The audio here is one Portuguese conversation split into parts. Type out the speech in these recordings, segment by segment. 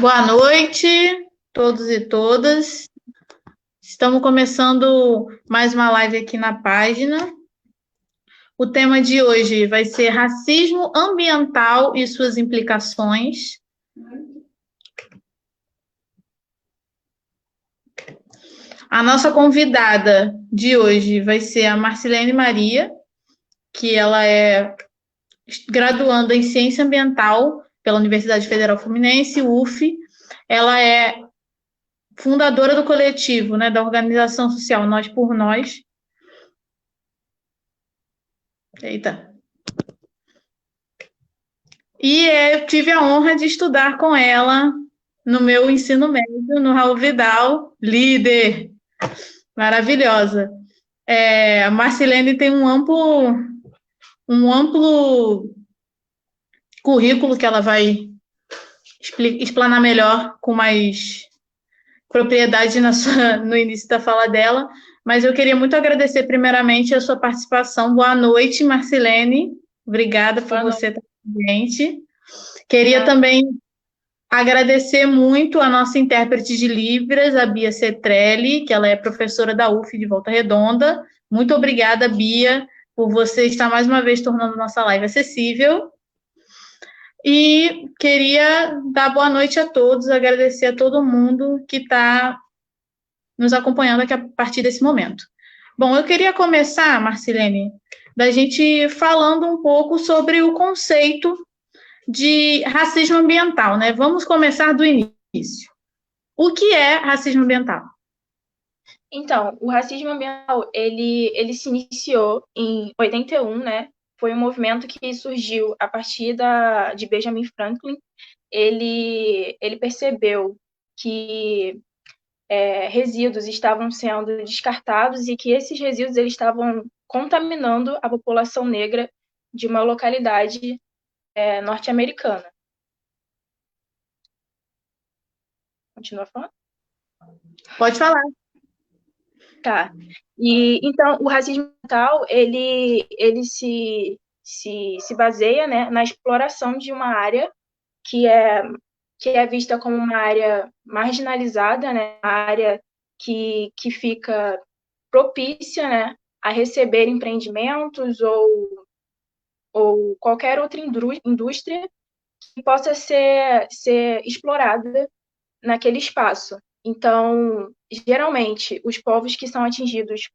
Boa noite, todos e todas. Estamos começando mais uma live aqui na página. O tema de hoje vai ser racismo ambiental e suas implicações. A nossa convidada de hoje vai ser a Marcilene Maria, que ela é graduanda em Ciência Ambiental pela Universidade Federal Fluminense, UF. Ela é fundadora do coletivo, né, da organização social Nós por Nós. Eita. E eu tive a honra de estudar com ela no meu ensino médio, no Raul Vidal, líder, maravilhosa. A Marcilene tem um amplo currículo que ela vai explanar melhor, com mais propriedade no início da fala dela, mas eu queria muito agradecer primeiramente a sua participação. Boa noite, Marcilene. Obrigada por você estar com a gente. Queria também agradecer muito a nossa intérprete de Libras, a Bia Cetrelli, que ela é professora da UF de Volta Redonda. Muito obrigada, Bia, por você estar mais uma vez tornando nossa live acessível. E queria dar boa noite a todos, agradecer a todo mundo que está nos acompanhando aqui a partir desse momento. Bom, eu queria começar, Marcilene, da gente falando um pouco sobre o conceito de racismo ambiental, né? Vamos começar do início. O que é racismo ambiental? Então, o racismo ambiental, ele se iniciou em 81, né? Foi um movimento que surgiu a partir de Benjamin Franklin. Ele percebeu que resíduos estavam sendo descartados e que esses resíduos eles estavam contaminando a população negra de uma localidade norte-americana. Continua falando? Pode falar. Tá. E então o racismo ambiental ele se baseia, né, na exploração de uma área que é vista como uma área marginalizada, né, uma área que fica propícia, né, a receber empreendimentos ou qualquer outra indústria que possa ser explorada naquele espaço. Então, geralmente, os povos que são atingidos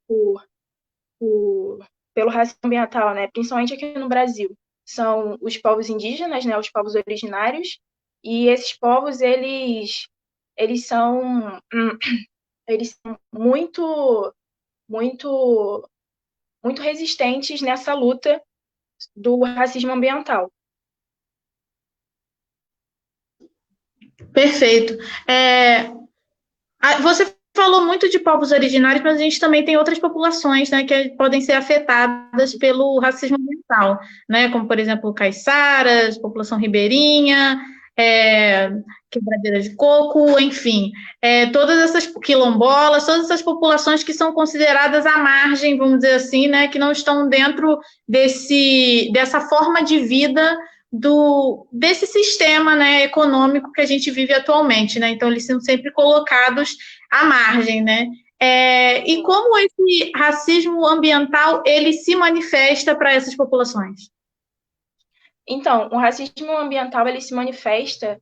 pelo racismo ambiental, né, principalmente aqui no Brasil, são os povos indígenas, né, os povos originários, e esses povos, eles são muito, muito, muito resistentes nessa luta do racismo ambiental. Perfeito. Você falou muito de povos originários, mas a gente também tem outras populações, né, que podem ser afetadas pelo racismo ambiental, né, como, por exemplo, caiçaras, população ribeirinha, quebradeira de coco, enfim, todas essas quilombolas, todas essas populações que são consideradas à margem, vamos dizer assim, né, que não estão dentro dessa forma de vida desse sistema, né, econômico que a gente vive atualmente, né? Então eles são sempre colocados à margem, né? E como esse racismo ambiental ele se manifesta para essas populações? Então, o racismo ambiental ele se manifesta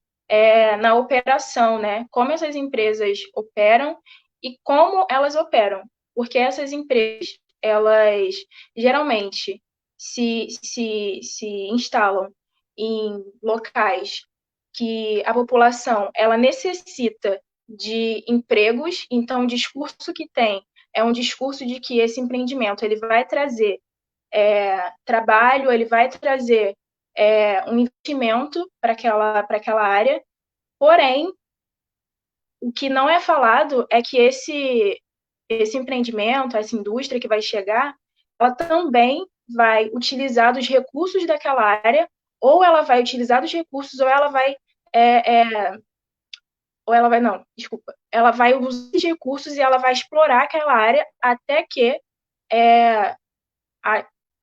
na operação, né? Como essas empresas operam e como elas operam, porque essas empresas elas geralmente se instalam em locais que a população ela necessita de empregos, então o discurso que tem é um discurso de que esse empreendimento ele vai trazer trabalho, ele vai trazer um investimento para aquela área, porém, o que não é falado é que esse empreendimento, essa indústria que vai chegar, ela também vai utilizar dos recursos daquela área, ou ela vai utilizar dos recursos, ela vai usar os recursos e ela vai explorar aquela área até que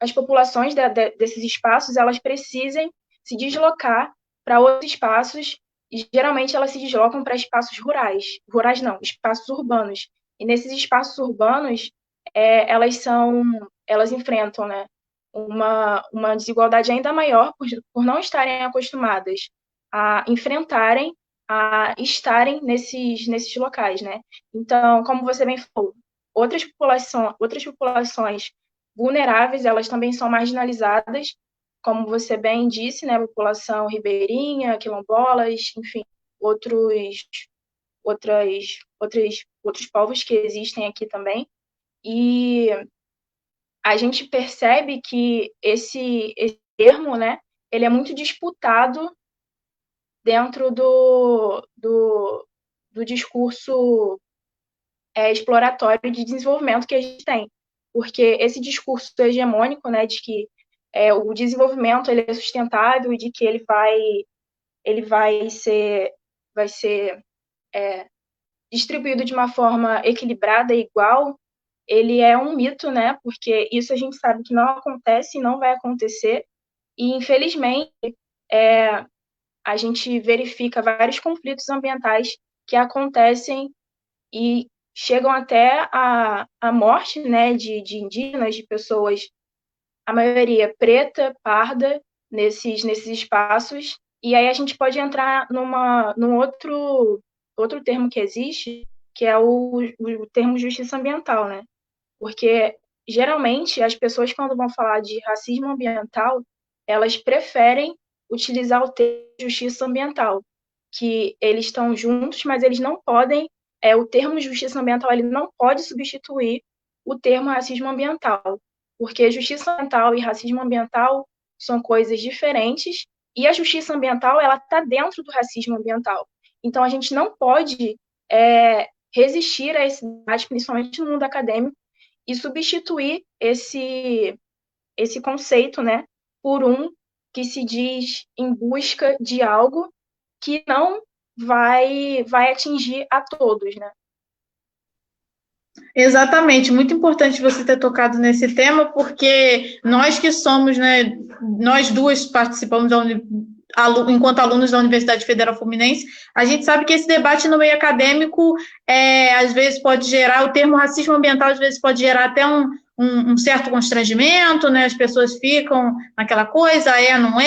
as populações desses espaços elas precisem se deslocar para outros espaços e geralmente elas se deslocam para espaços rurais não, espaços urbanos. E nesses espaços urbanos, elas enfrentam, né, uma desigualdade ainda maior por não estarem acostumadas a enfrentarem, a estarem nesses locais, né? Então, como você bem falou, outras populações vulneráveis, elas também são marginalizadas, como você bem disse, né, população ribeirinha, quilombolas, enfim, outros outros povos que existem aqui também. E a gente percebe que esse termo, né, ele é muito disputado dentro do discurso exploratório de desenvolvimento que a gente tem. Porque esse discurso hegemônico, né, de que o desenvolvimento ele é sustentável e de que ele vai ser distribuído de uma forma equilibrada e igual, ele é um mito, né? Porque isso a gente sabe que não acontece e não vai acontecer. E, infelizmente, a gente verifica vários conflitos ambientais que acontecem e chegam até a morte, né, de indígenas, de pessoas, a maioria preta, parda, nesses espaços. E aí a gente pode entrar num outro termo que existe, que é o termo justiça ambiental, né? Porque, geralmente, as pessoas, quando vão falar de racismo ambiental, elas preferem utilizar o termo justiça ambiental, que eles estão juntos, mas eles não podem, o termo justiça ambiental ele não pode substituir o termo racismo ambiental, porque justiça ambiental e racismo ambiental são coisas diferentes, e a justiça ambiental ela está dentro do racismo ambiental. Então, a gente não pode resistir a esse debate, principalmente no mundo acadêmico, e substituir esse conceito, né, por um que se diz em busca de algo que não vai atingir a todos, né? Exatamente, muito importante você ter tocado nesse tema, porque nós que somos, né, nós duas participamos enquanto alunos da Universidade Federal Fluminense, a gente sabe que esse debate no meio acadêmico, às vezes pode gerar, o termo racismo ambiental, às vezes pode gerar até um certo constrangimento, né? As pessoas ficam naquela coisa, não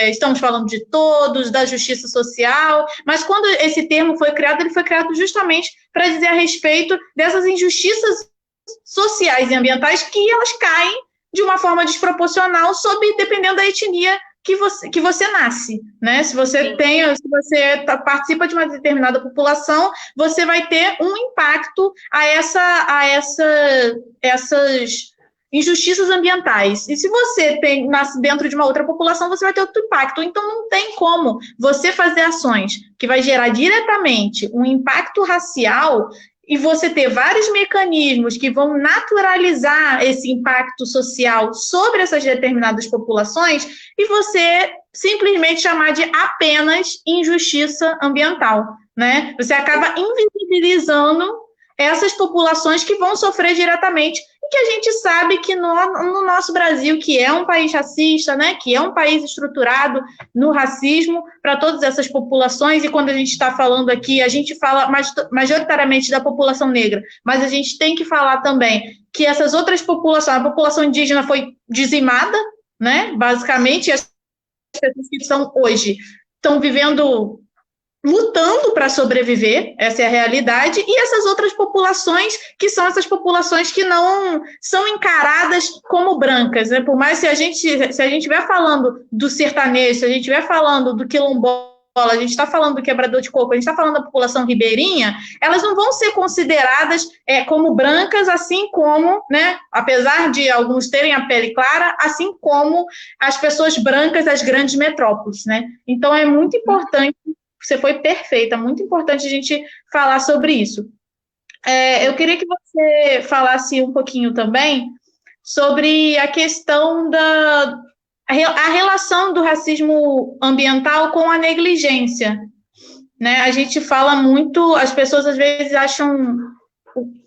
estamos falando de todos, da justiça social, mas quando esse termo foi criado, ele foi criado justamente para dizer a respeito dessas injustiças sociais e ambientais que elas caem de uma forma desproporcional dependendo da etnia que você nasce, né? Se você participa de uma determinada população, você vai ter um impacto a essas injustiças ambientais. E se você nasce dentro de uma outra população, você vai ter outro impacto. Então, não tem como você fazer ações que vai gerar diretamente um impacto racial e você ter vários mecanismos que vão naturalizar esse impacto social sobre essas determinadas populações e você simplesmente chamar de apenas injustiça ambiental, né? Você acaba invisibilizando essas populações que vão sofrer diretamente e que a gente sabe que no nosso Brasil, que é um país racista, né, que é um país estruturado no racismo para todas essas populações, e quando a gente está falando aqui, a gente fala majoritariamente da população negra, mas a gente tem que falar também que essas outras populações, a população indígena foi dizimada, né, basicamente, as pessoas que são hoje estão lutando para sobreviver, essa é a realidade, e essas outras populações, que são essas populações que não são encaradas como brancas, né? Por mais se a gente estiver falando do sertanejo, se a gente estiver falando do quilombola, a gente está falando do quebrador de coco, a gente está falando da população ribeirinha, elas não vão ser consideradas como brancas, assim como, né, apesar de alguns terem a pele clara, assim como as pessoas brancas das grandes metrópoles, né? Então, é muito importante. Você foi perfeita, muito importante a gente falar sobre isso. Eu queria que você falasse um pouquinho também sobre a questão a relação do racismo ambiental com a negligência, né? A gente fala muito, as pessoas às vezes acham,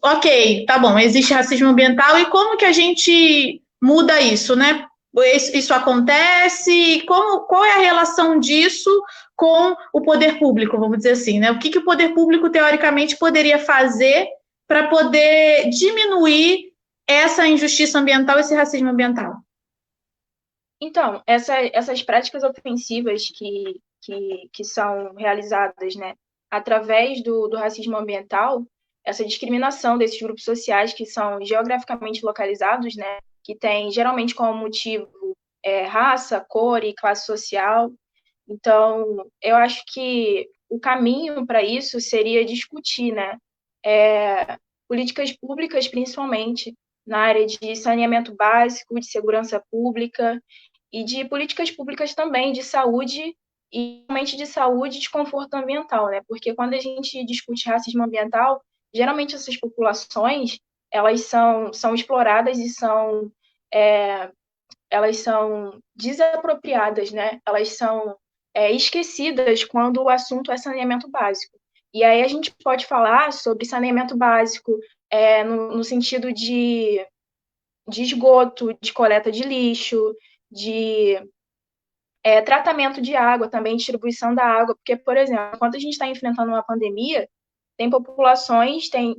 ok, tá bom, existe racismo ambiental, e como que a gente muda isso, né? isso acontece? Qual é a relação disso com o poder público, vamos dizer assim, né? O que o poder público, teoricamente, poderia fazer para poder diminuir essa injustiça ambiental, esse racismo ambiental? Então, essas práticas ofensivas que são realizadas, né, através do racismo ambiental, essa discriminação desses grupos sociais que são geograficamente localizados, né, que tem geralmente como motivo raça, cor e classe social. Então, eu acho que o caminho para isso seria discutir, né, políticas públicas, principalmente na área de saneamento básico, de segurança pública e de políticas públicas também de saúde e realmente de saúde e de conforto ambiental, né? Porque quando a gente discute racismo ambiental, geralmente essas populações elas são exploradas e elas são desapropriadas, né? Elas são esquecidas quando o assunto é saneamento básico. E aí a gente pode falar sobre saneamento básico no sentido de esgoto, de coleta de lixo, de tratamento de água, também distribuição da água, porque, por exemplo, quando a gente está enfrentando uma pandemia, tem populações, tem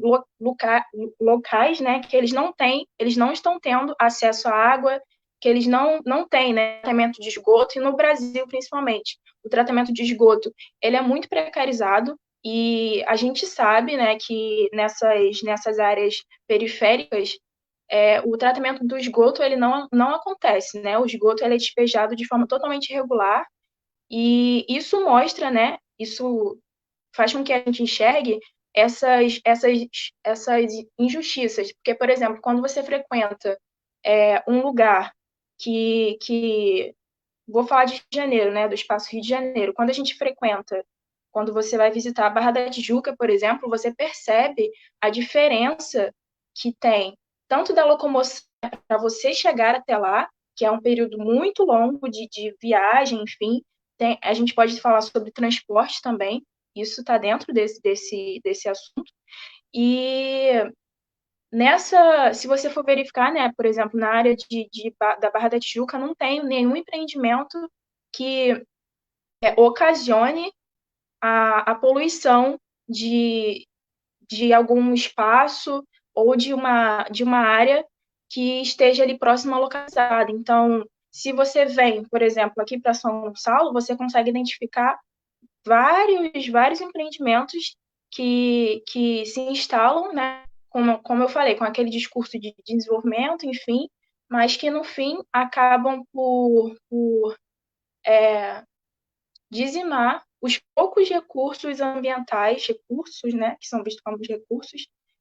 locais, né, que eles não estão tendo acesso à água, que eles não têm, né, tratamento de esgoto, e no Brasil, principalmente, o tratamento de esgoto, ele é muito precarizado, e a gente sabe, né, que nessas áreas periféricas, o tratamento do esgoto ele não acontece, né? O esgoto ele é despejado de forma totalmente irregular e isso mostra, né? Isso faz com que a gente enxergue essas injustiças. Porque, por exemplo, quando você frequenta um lugar que vou falar de Rio de Janeiro, né? Do Espaço Rio de Janeiro. Quando a gente frequenta, quando você vai visitar a Barra da Tijuca, por exemplo, você percebe a diferença que tem tanto da locomoção para você chegar até lá, que é um período muito longo de viagem, enfim. A gente pode falar sobre transporte também, isso está dentro desse assunto. E se você for verificar, né, por exemplo, na área da Barra da Tijuca, não tem nenhum empreendimento que ocasione a poluição de algum espaço ou de uma área que esteja ali próxima localizada. Então, se você vem, por exemplo, aqui para São Gonçalo, você consegue identificar vários empreendimentos que se instalam, né, como eu falei, com aquele discurso de desenvolvimento, enfim, mas que no fim acabam por dizimar os poucos recursos ambientais, né, que são vistos como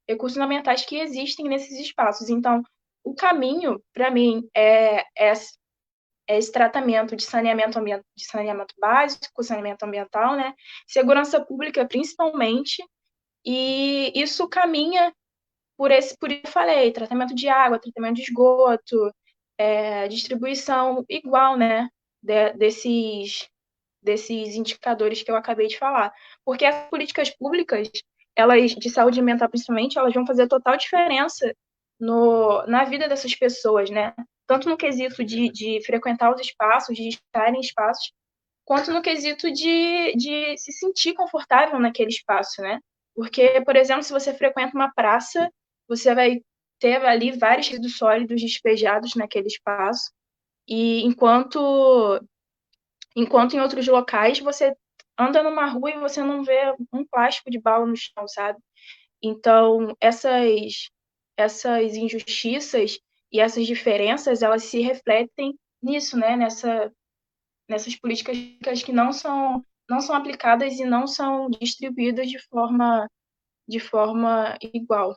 recursos ambientais que existem nesses espaços. Então, o caminho, para mim, é esse tratamento de saneamento básico, saneamento ambiental, né, segurança pública principalmente, e isso caminha por isso que eu falei, tratamento de água, tratamento de esgoto, distribuição igual, né, desses indicadores que eu acabei de falar. Porque as políticas públicas, elas de saúde mental principalmente, elas vão fazer total diferença na vida dessas pessoas, né? Tanto no quesito de frequentar os espaços, de estar em espaços, quanto no quesito de se sentir confortável naquele espaço, né? Porque, por exemplo, se você frequenta uma praça, você vai ter ali vários resíduos sólidos despejados naquele espaço, e enquanto em outros locais você anda numa rua e você não vê um plástico de bala no chão, sabe? Então, essas injustiças e essas diferenças, elas se refletem nisso, né? Nessas políticas que não são aplicadas e não são distribuídas de forma igual.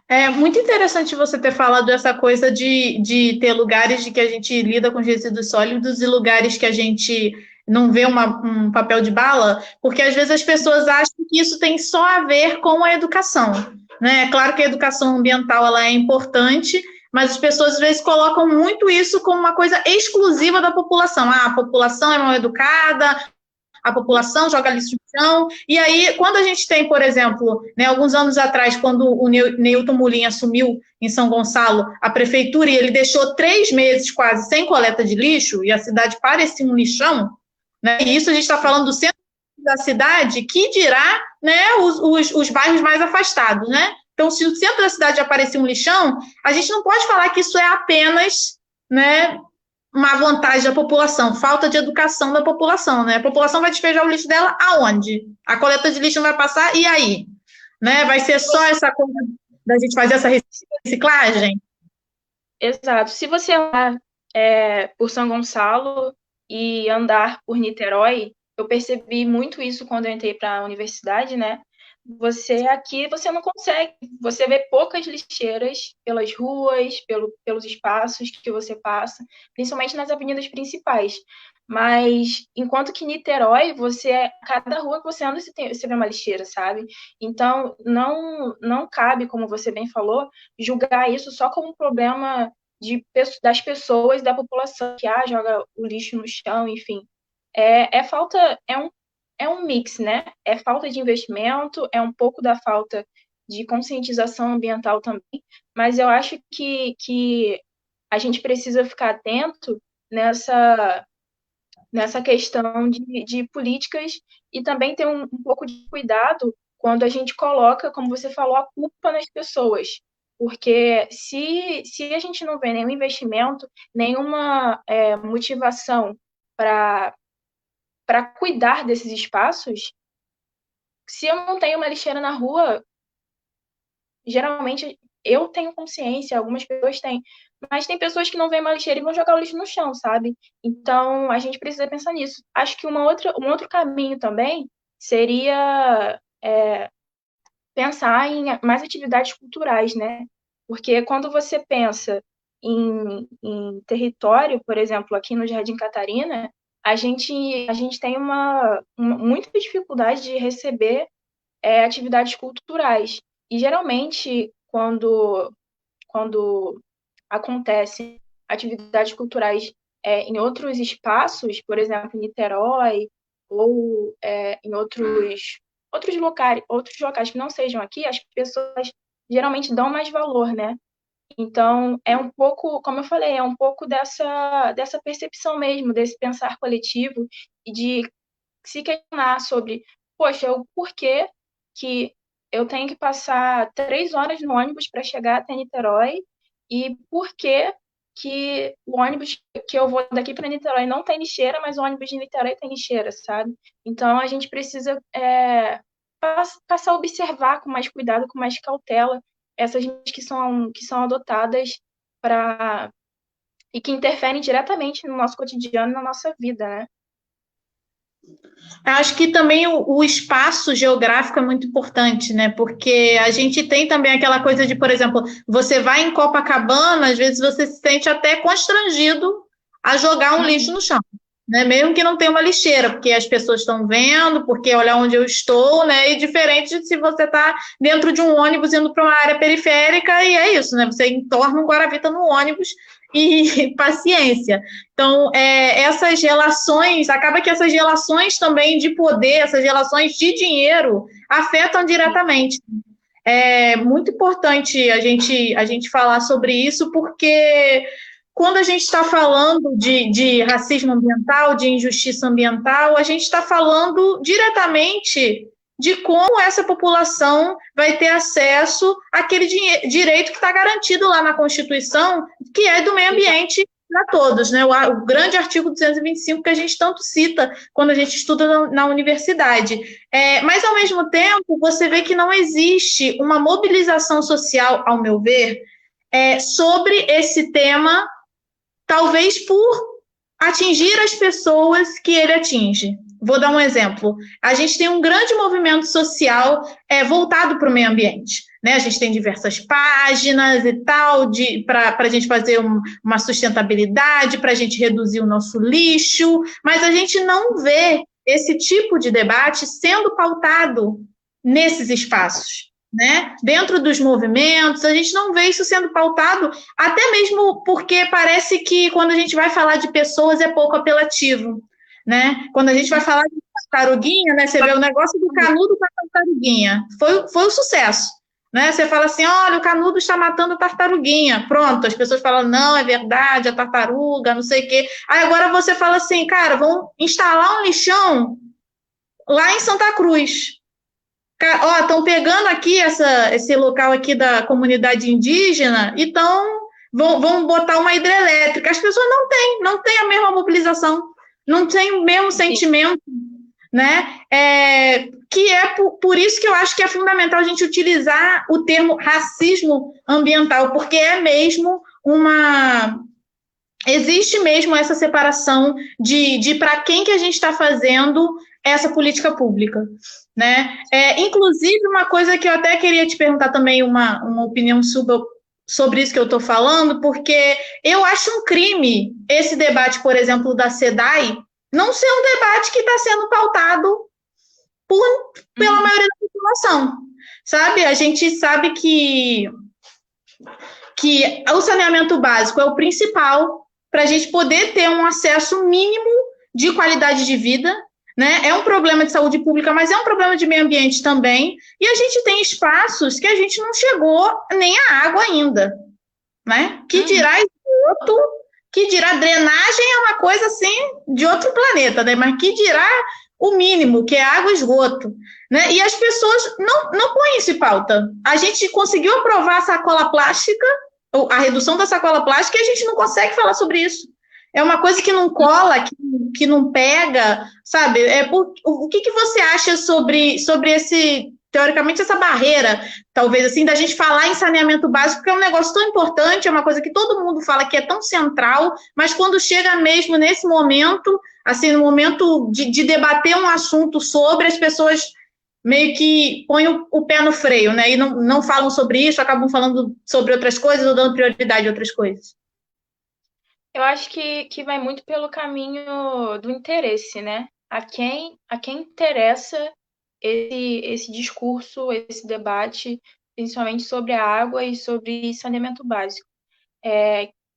É muito interessante você ter falado essa coisa de ter lugares de que a gente lida com resíduos sólidos e lugares que a gente não vê um papel de bala, porque às vezes as pessoas acham que isso tem só a ver com a educação, né? É claro que a educação ambiental ela é importante, mas as pessoas às vezes colocam muito isso como uma coisa exclusiva da população. Ah, a população é mal educada, a população, joga lixo no chão. E aí, quando a gente tem, por exemplo, né, alguns anos atrás, quando o Newton Molim assumiu em São Gonçalo a prefeitura e ele deixou 3 meses quase sem coleta de lixo, e a cidade parecia um lixão, né? E isso a gente está falando do centro da cidade, que dirá, né, os bairros mais afastados, né? Então, se o centro da cidade já parecia um lixão, a gente não pode falar que isso é apenas, né, uma vantagem da população, falta de educação da população, né? A população vai despejar o lixo dela aonde? A coleta de lixo não vai passar, e aí? Né? Vai ser só essa coisa da gente fazer essa reciclagem? Exato. Se você andar por São Gonçalo e andar por Niterói, eu percebi muito isso quando eu entrei para a universidade, né? Você não consegue, você vê poucas lixeiras pelas ruas, pelos espaços que você passa, principalmente nas avenidas principais. Mas enquanto que Niterói, cada rua que você anda, você vê uma lixeira, sabe? Então, não cabe, como você bem falou, julgar isso só como um problema das pessoas, da população, que joga o lixo no chão, enfim. É um mix, né? É falta de investimento, é um pouco da falta de conscientização ambiental também, mas eu acho que a gente precisa ficar atento nessa questão de políticas e também ter um pouco de cuidado quando a gente coloca, como você falou, a culpa nas pessoas. Porque se a gente não vê nenhum investimento, nenhuma motivação para cuidar desses espaços, se eu não tenho uma lixeira na rua, geralmente eu tenho consciência, algumas pessoas têm, mas tem pessoas que não veem uma lixeira e vão jogar o lixo no chão, sabe? Então, a gente precisa pensar nisso. Acho que um outro caminho também seria pensar em mais atividades culturais, né? Porque quando você pensa em território, por exemplo, aqui no Jardim Catarina, a gente tem muita dificuldade de receber atividades culturais. E geralmente, quando acontecem atividades culturais em outros espaços, por exemplo, em Niterói, ou em outros locais que não sejam aqui, as pessoas geralmente dão mais valor, né? Então, é um pouco, como eu falei, é um pouco dessa percepção mesmo, desse pensar coletivo e de se questionar sobre, poxa, o porquê que eu tenho que passar 3 horas no ônibus para chegar até Niterói e por que o ônibus que eu vou daqui para Niterói não tem lixeira, mas o ônibus de Niterói tem lixeira, sabe? Então, a gente precisa passar a observar com mais cuidado, com mais cautela, essas medidas que são adotadas e que interferem diretamente no nosso cotidiano, na nossa vida, né? Acho que também o espaço geográfico é muito importante, né? Porque a gente tem também aquela coisa de, por exemplo, você vai em Copacabana, às vezes você se sente até constrangido a jogar um lixo no chão, né? Mesmo que não tenha uma lixeira, porque as pessoas estão vendo, porque olha onde eu estou, né? E diferente de se você está dentro de um ônibus indo para uma área periférica, e é isso, né? Você entorna um Guaravita no ônibus e paciência. Então, essas relações, acaba que essas relações também de poder, essas relações de dinheiro, afetam diretamente. É muito importante a gente falar sobre isso, porque quando a gente está falando de racismo ambiental, de injustiça ambiental, a gente está falando diretamente de como essa população vai ter acesso àquele direito que está garantido lá na Constituição, que é do meio ambiente para todos, né? O grande artigo 225 que a gente tanto cita quando a gente estuda na universidade. Mas, ao mesmo tempo, você vê que não existe uma mobilização social, ao meu ver, sobre esse tema, talvez por atingir as pessoas que ele atinge. Vou dar um exemplo. A gente tem um grande movimento social voltado para o meio ambiente. Né? A gente tem diversas páginas e tal, para a gente fazer uma sustentabilidade, para a gente reduzir o nosso lixo, mas a gente não vê esse tipo de debate sendo pautado nesses espaços. Né? Dentro dos movimentos, a gente não vê isso sendo pautado, até mesmo porque parece que quando a gente vai falar de pessoas é pouco apelativo. Né? Quando a gente vai falar de tartaruguinha, né? Você vê o negócio do Canudo com a tartaruguinha. Foi um sucesso. Né? Você fala assim, olha, o Canudo está matando a tartaruguinha. Pronto, as pessoas falam, não, é verdade, a tartaruga, não sei o quê. Aí agora você fala assim, cara, vamos instalar um lixão lá em Santa Cruz. Ó, estão pegando aqui esse local aqui da comunidade indígena e vão botar uma hidrelétrica. As pessoas não têm a mesma mobilização, não têm o mesmo sentimento, né? Que é por isso que eu acho que é fundamental a gente utilizar o termo racismo ambiental, porque existe mesmo essa separação de para quem que a gente está fazendo essa política pública, né? Inclusive, uma coisa que eu até queria te perguntar também, uma opinião sobre isso que eu estou falando, porque eu acho um crime esse debate, por exemplo, da SEDAI, não ser um debate que está sendo pautado pela maioria da população, sabe? A gente sabe que o saneamento básico é o principal para a gente poder ter um acesso mínimo de qualidade de vida, né? É um problema de saúde pública, mas é um problema de meio ambiente também, e a gente tem espaços que a gente não chegou nem a água ainda, né? Que dirá esgoto, que dirá drenagem é uma coisa assim de outro planeta, né? Mas que dirá o mínimo, que é água e esgoto, né? E as pessoas não põem isso em pauta. A gente conseguiu aprovar a sacola plástica, a redução da sacola plástica, e a gente não consegue falar sobre isso. É uma coisa que não cola, que não pega, sabe? O que você acha sobre teoricamente, essa barreira, talvez, assim, da gente falar em saneamento básico, porque é um negócio tão importante, é uma coisa que todo mundo fala que é tão central, mas quando chega mesmo nesse momento, assim, no momento de debater um assunto sobre, as pessoas meio que põem o pé no freio, né? E não falam sobre isso, acabam falando sobre outras coisas ou dando prioridade a outras coisas. Eu acho que vai muito pelo caminho do interesse, né? A quem interessa esse discurso, esse debate, principalmente sobre a água e sobre saneamento básico.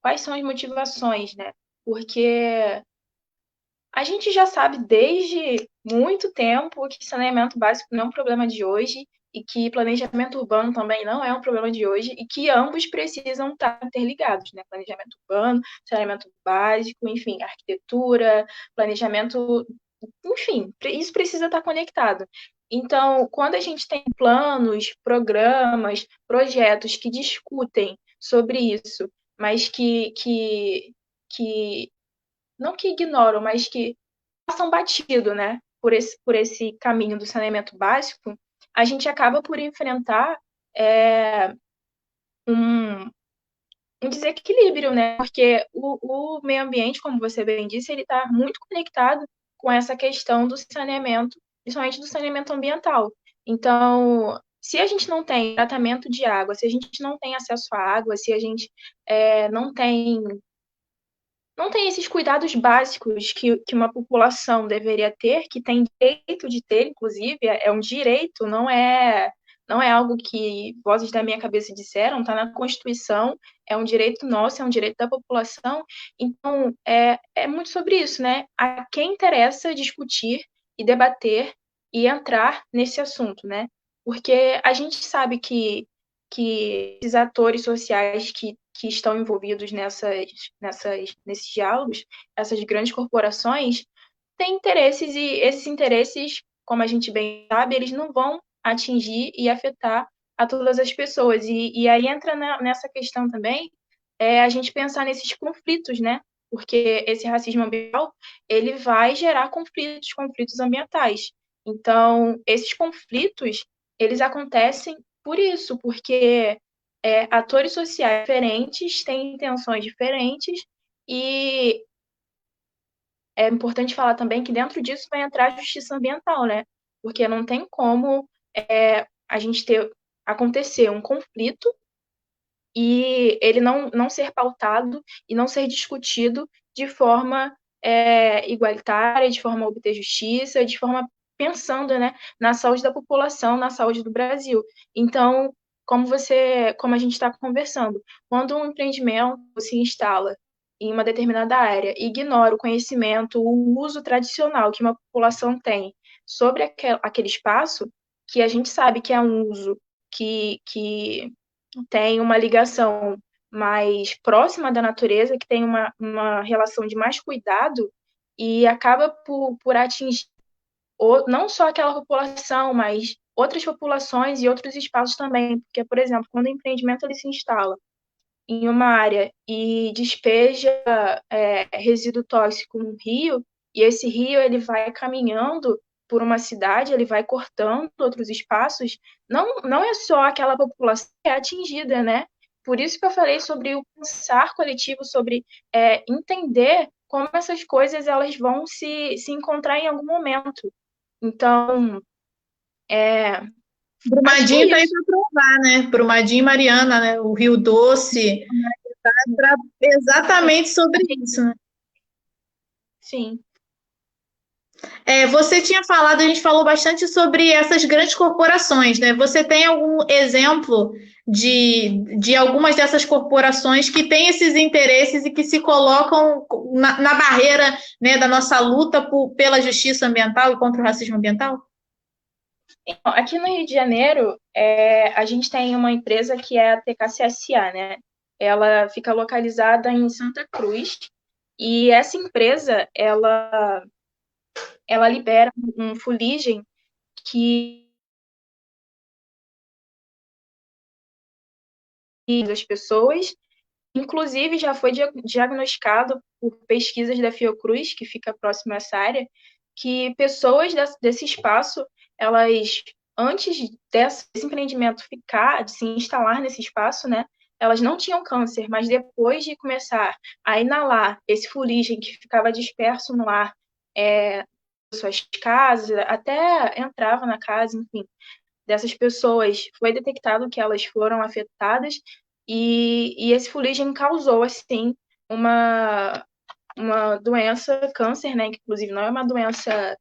Quais são as motivações, né? Porque a gente já sabe desde muito tempo que saneamento básico não é um problema de hoje e que planejamento urbano também não é um problema de hoje e que ambos precisam estar interligados, né? Planejamento urbano, saneamento básico, enfim, arquitetura, planejamento, enfim, isso precisa estar conectado. Então, quando a gente tem planos, programas, projetos que discutem sobre isso, mas que não que ignoram, mas que passam batido, né, por esse caminho do saneamento básico, a gente acaba por enfrentar um desequilíbrio, né? Porque o meio ambiente, como você bem disse, ele está muito conectado com essa questão do saneamento, principalmente do saneamento ambiental. Então, se a gente não tem tratamento de água, se a gente não tem acesso à água, se a gente não tem esses cuidados básicos que uma população deveria ter, que tem direito de ter, inclusive, é um direito, não é algo que vozes da minha cabeça disseram, está na Constituição, é um direito nosso, é um direito da população. Então, é muito sobre isso, né? A quem interessa discutir e debater e entrar nesse assunto, né? Porque a gente sabe que esses atores sociais que estão envolvidos nesses diálogos, essas grandes corporações, têm interesses e esses interesses, como a gente bem sabe, eles não vão atingir e afetar a todas as pessoas. E aí entra nessa questão também a gente pensar nesses conflitos, né? Porque esse racismo ambiental, ele vai gerar conflitos ambientais. Então, esses conflitos, eles acontecem por isso, porque atores sociais diferentes têm intenções diferentes e é importante falar também que dentro disso vai entrar a justiça ambiental, né? Porque não tem como a gente acontecer um conflito e ele não ser pautado e não ser discutido de forma igualitária, de forma a obter justiça, de forma pensando, né, na saúde da população, na saúde do Brasil. Então, como a gente está conversando, quando um empreendimento se instala em uma determinada área e ignora o conhecimento, o uso tradicional que uma população tem sobre aquele espaço que a gente sabe que é um uso que tem uma ligação mais próxima da natureza, que tem uma relação de mais cuidado e acaba por atingir não só aquela população, mas outras populações e outros espaços também. Porque, por exemplo, quando o empreendimento ele se instala em uma área e despeja resíduo tóxico no rio, e esse rio ele vai caminhando por uma cidade, ele vai cortando outros espaços, não é só aquela população que é atingida, né? Por isso que eu falei sobre o pensar coletivo, sobre entender como essas coisas elas vão se encontrar em algum momento. Então, acho que Brumadinho é está aí isso. para provar, né? Brumadinho e Mariana, né? O Rio Doce, exatamente sobre isso, né? Sim. Você tinha falado, a gente falou bastante sobre essas grandes corporações, né? Você tem algum exemplo de algumas dessas corporações que têm esses interesses e que se colocam na barreira, né, da nossa luta pela justiça ambiental e contra o racismo ambiental? Aqui no Rio de Janeiro, a gente tem uma empresa que é a TKCSA, né? Ela fica localizada em Santa Cruz e essa empresa, ela libera um fuligem que as pessoas, inclusive já foi diagnosticado por pesquisas da Fiocruz, que fica próximo a essa área, que pessoas desse espaço, elas, antes desse empreendimento de se instalar nesse espaço, né, elas não tinham câncer, mas depois de começar a inalar esse fuligem que ficava disperso no ar, suas casas, até entrava na casa, enfim, dessas pessoas, foi detectado que elas foram afetadas e esse fuligem causou, assim, uma doença, câncer, né, que inclusive não é uma doença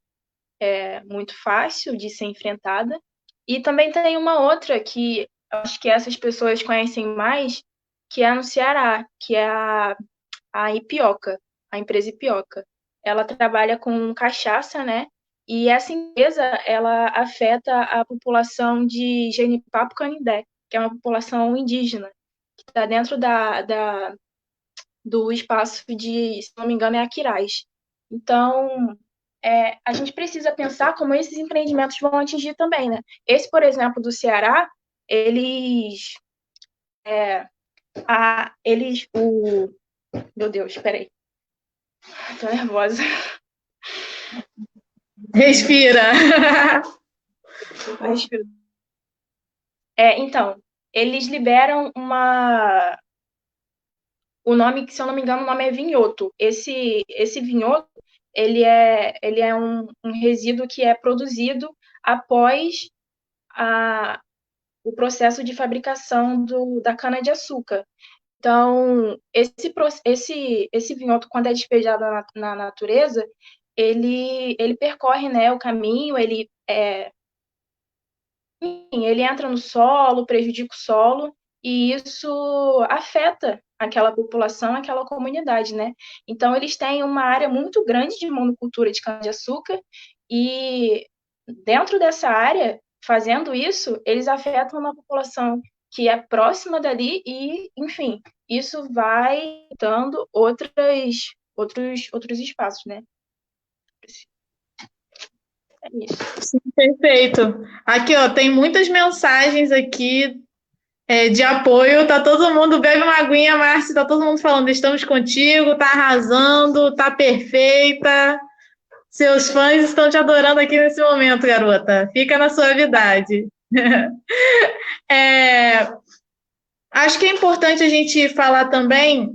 muito fácil de ser enfrentada. E também tem uma outra que acho que essas pessoas conhecem mais, que é no Ceará, que é a Ipioca, a empresa Ipioca. Ela trabalha com cachaça, né? E essa empresa, ela afeta a população de Genipapo-Canindé, que é uma população indígena, que está dentro do espaço de, se não me engano, é Aquiraz. Então, a gente precisa pensar como esses empreendimentos vão atingir também, né? Esse, por exemplo, do Ceará, eles... Meu Deus, espera. Tô nervosa. Respira. Então, eles liberam o nome, que se eu não me engano, o nome é vinhoto. Esse vinhoto, ele é um resíduo que é produzido após o processo de fabricação da cana-de-açúcar. Então, esse vinhoto, quando é despejado na natureza, ele percorre, né, o caminho, ele entra no solo, prejudica o solo, e isso afeta aquela população, aquela comunidade, né? Então, eles têm uma área muito grande de monocultura de cana-de-açúcar, e dentro dessa área, fazendo isso, eles afetam uma população que é próxima dali e, enfim, isso vai dando outros espaços, né? É isso. Sim, perfeito. Aqui, ó, tem muitas mensagens aqui de apoio. Tá todo mundo, bebe uma aguinha, Márcia, tá todo mundo falando, estamos contigo, tá arrasando, tá perfeita. Seus fãs estão te adorando aqui nesse momento, garota. Fica na suavidade. Acho que é importante a gente falar também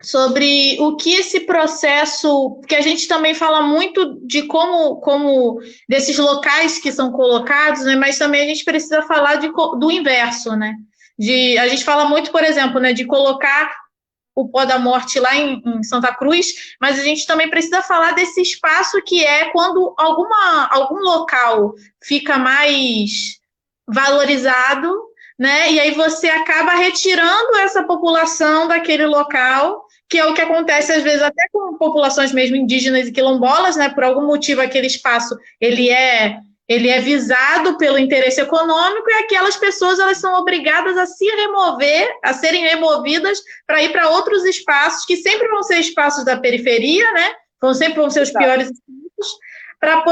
sobre o que esse processo, que a gente também fala muito de como desses locais que são colocados, né, mas também a gente precisa falar do inverso, né? A gente fala muito, por exemplo, né, de colocar o pó da morte lá em Santa Cruz, mas a gente também precisa falar desse espaço que é quando algum local fica mais valorizado, né? E aí você acaba retirando essa população daquele local que é o que acontece às vezes até com populações mesmo indígenas e quilombolas, né? Por algum motivo aquele espaço ele é visado pelo interesse econômico e aquelas pessoas elas são obrigadas a se remover, a serem removidas para ir para outros espaços que sempre vão ser espaços da periferia, né? Sempre vão ser os piores espaços, para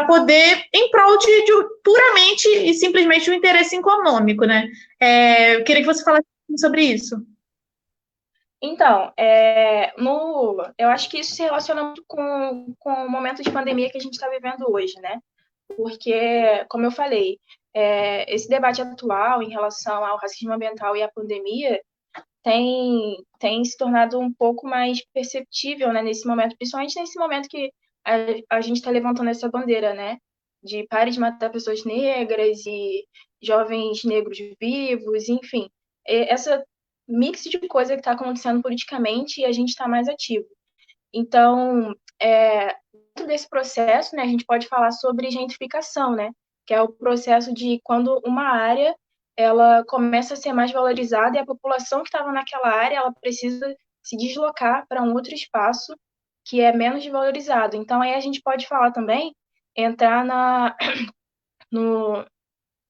poder em prol de puramente e simplesmente o interesse econômico, né? Eu queria que você falasse sobre isso. Então, eu acho que isso se relaciona muito com o momento de pandemia que a gente está vivendo hoje, né? Porque, como eu falei, esse debate atual em relação ao racismo ambiental e à pandemia tem se tornado um pouco mais perceptível, né, nesse momento, principalmente nesse momento que a gente está levantando essa bandeira, né, de pare de matar pessoas negras e jovens negros vivos, enfim, essa mix de coisa que está acontecendo politicamente e a gente está mais ativo. Então, dentro desse processo, né, a gente pode falar sobre gentrificação, né, que é o processo de quando uma área ela começa a ser mais valorizada e a população que estava naquela área ela precisa se deslocar para um outro espaço que é menos valorizado. Então, aí a gente pode falar também, entrar no,